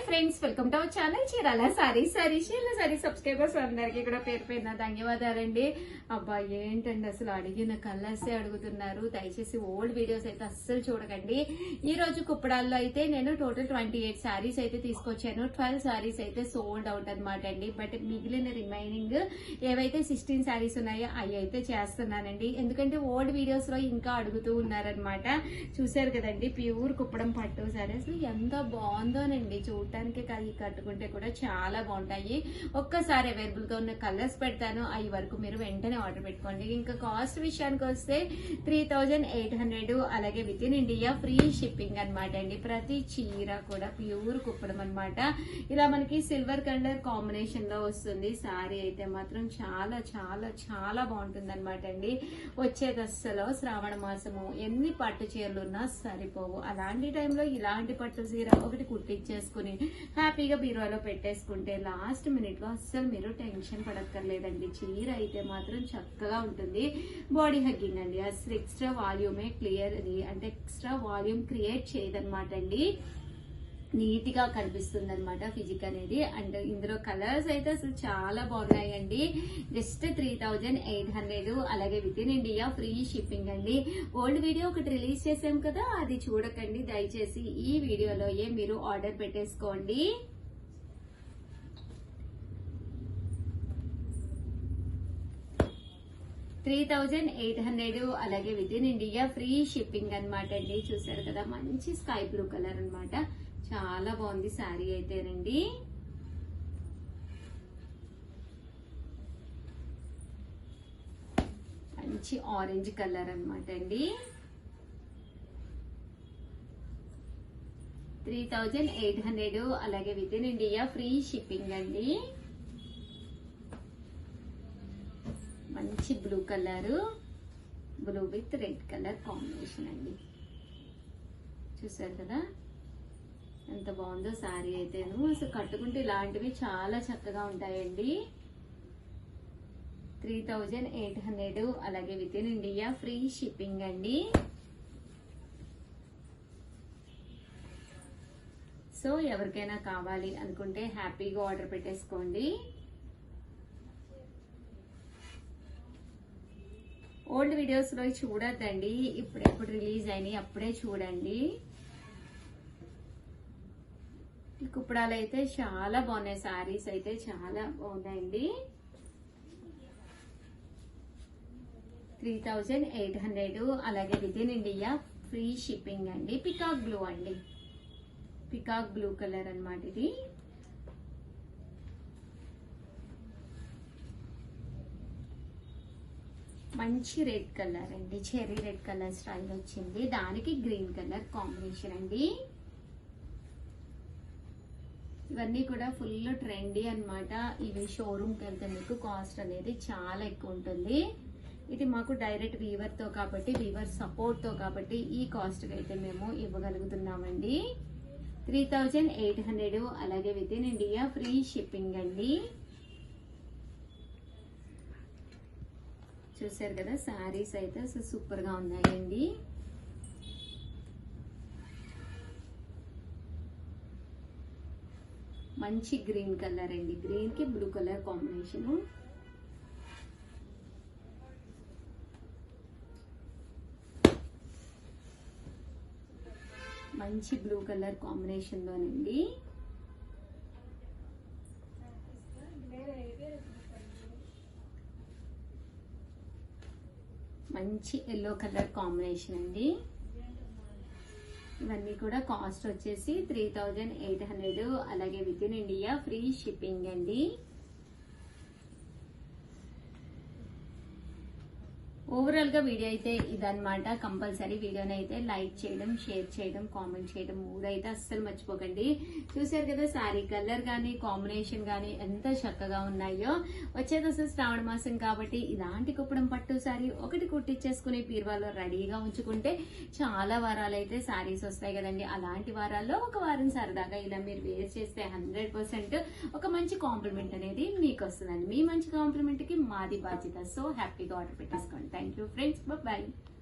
Friends, welcome to our channel Chirala saris. Subscribers అందరికీ కూడా పేరు పేరున ధన్యవాదాలండి. అబ్బా ఏంటండి అసలు అడిగిన కలర్సే అడుగుతున్నారు. దయచేసి ఓల్డ్ వీడియోస్ అయితే అస్సలు చూడకండి. ఈ రోజు కుప్పడాల్లో అయితే నేను టోటల్ 28 సారీస్ అయితే తీసుకొచ్చాను. 12 సారీస్ అయితే సోల్డ్ అవుట్ అనమాట అండి. బట్ మిగిలిన రిమైనింగ్ ఏవైతే 16 సారీస్ ఉన్నాయో అవి అయితే చేస్తున్నానండి. ఎందుకంటే ఓల్డ్ వీడియోస్ లో ఇంకా అడుగుతూ ఉన్నారనమాట. చూసారు కదండి, ప్యూర్ కుప్పడం పట్టు సారీ అసలు ఎంత బాగుందోనండి. చూడటానికి కట్టుకుంటే కూడా చాలా బాగుంటాయి. ఒక్కసారి అవైలబుల్ గా ఉన్న కలర్స్ పెడతాను, అవి వరకు మీరు వెంటనే ఆర్డర్ పెట్టుకోండి. ఇంకా కాస్ట్ విషయానికి వస్తే 3800, అలాగే with in India free shipping అనమాట అండి. ప్రతి చీర కూడా ప్యూర్ కుప్పడం అనమాట. ఇలా మనకి సిల్వర్ కలర్ కాంబినేషన్ లో వస్తుంది. సారీ అయితే మాత్రం చాలా చాలా చాలా బాగుంటుంది అనమాట అండి. వచ్చే దశలో శ్రావణ మాసము ఎన్ని పట్టు చీరలు ఉన్నా సరిపోవు. అలాంటి టైంలో ఇలాంటి పట్టు చీర ఒకటి కుట్టించేసుకుని హ్యాపీగా బీరువాలో పెట్టేసుకుంటే లాస్ట్ మినిట్ లో అస్సలు మీరు టెన్షన్ పడక్కర్లేదండి. చీర అయితే మాత్రం చక్కగా ఉంటుంది. బాడీ హగ్గింగ్ అండి, అసలు ఎక్స్ట్రా వాల్యూమే క్లియర్ అంటే ఎక్స్ట్రా వాల్యూమ్ క్రియేట్ చేయదనమాట అండి. నీట్ గా కనిపిస్తుంది అనమాట ఫిజిక్ అనేది. అండ్ ఇందులో కలర్స్ అయితే అసలు చాలా బాగున్నాయండి. జస్ట్ 3800, అలాగే with in India free shipping అండి. ఓల్డ్ వీడియో ఒకటి రిలీజ్ చేసాం కదా, అది చూడకండి దయచేసి. ఈ వీడియోలో మీరు ఆర్డర్ పెట్టేసుకోండి. $3800, అలాగే with in India free shipping అనమాట అండి. చూసారు కదా, మంచి స్కై బ్లూ కలర్ అనమాట. చాలా బాగుంది శారీ అయితేనండి. మంచి ఆరెంజ్ కలర్ అనమాట అండి. 3800, అలాగే with in India free shipping అండి. మంచి blue colour, blue with red colour combination అండి. చూసారు కదా ఎంత బాగుందో శారీ అయితేను. అసలు కట్టుకుంటే ఇలాంటివి చాలా చక్కగా ఉంటాయండి. 3800, అలాగే with in India free shipping అండి. సో ఎవరికైనా కావాలి అనుకుంటే హ్యాపీగా ఆర్డర్ పెట్టేసుకోండి. ఓల్డ్ వీడియోస్ లో చూడద్దండి, ఇప్పుడెప్పుడు రిలీజ్ అయినాయి అప్పుడే చూడండి. ఈ కుప్పడాలు అయితే చాలా బాగున్నాయి. శారీస్ అయితే చాలా బాగున్నాయండి. 3800, అలాగే with in India free shipping అండి. పికాక్ బ్లూ అండి, పికాక్ బ్లూ కలర్ అన్నమాట ఇది. మంచి రెడ్ కలర్ అండి, చెర్రీ రెడ్ కలర్ స్టైల్ వచ్చింది. దానికి గ్రీన్ కలర్ కాంబినేషన్ అండి. ఇవన్నీ కూడా ఫుల్ ట్రెండీ అనమాట. ఇవి షోరూమ్కి వెళ్తే మీకు కాస్ట్ అనేది చాలా ఎక్కువ ఉంటుంది. ఇది మాకు డైరెక్ట్ వీవర్ తో కాబట్టి, వీవర్ సపోర్ట్ తో కాబట్టి ఈ కాస్ట్ అయితే మేము ఇవ్వగలుగుతున్నామండి. 3800, అలాగే with in India free shipping అండి. చూసారు కదా, శారీస్ అయితే సూపర్ గా ఉన్నాయండి. మంచి గ్రీన్ కలర్ అండి, గ్రీన్ కి బ్లూ కలర్ కాంబినేషన్. మంచి బ్లూ కలర్ కాంబినేషన్ లోనండి. మంచి ఎల్లో కలర్ కాంబినేషన్ అండి. ఇవన్నీ కూడా కాస్ట్ వచ్చేసి 3800, అలాగే with in India free shipping అండి. ఓవరాల్ గా వీడియో అయితే ఇదన్నమాట. కంపల్సరీ వీడియోని అయితే లైక్ చేయడం, షేర్ చేయడం, కామెంట్ చేయడం మూడైతే అస్సలు మర్చిపోకండి. చూసారు కదా, శారీ కలర్ గానీ కాంబినేషన్ గానీ ఎంత చక్కగా ఉన్నాయో. వచ్చేది అసలు శ్రావణ మాసం కాబట్టి ఇలాంటి కుప్పడం పట్టు శారీ ఒకటి కుట్టించేసుకుని బీరువాలో రెడీగా ఉంచుకుంటే చాలా వారాలు అయితే శారీస్ వస్తాయి కదండి. అలాంటి వారాల్లో ఒక వారం సరదాగా ఇలా మీరు వేర్ చేస్తే 100% ఒక మంచి కాంప్లిమెంట్ అనేది మీకు వస్తుందండి. మీ మంచి కాంప్లిమెంట్ కి మాది బాధ్యత. సో హ్యాపీగా ఆర్డర్ పెట్టేసుకోండి. Thank you friends. Bye bye.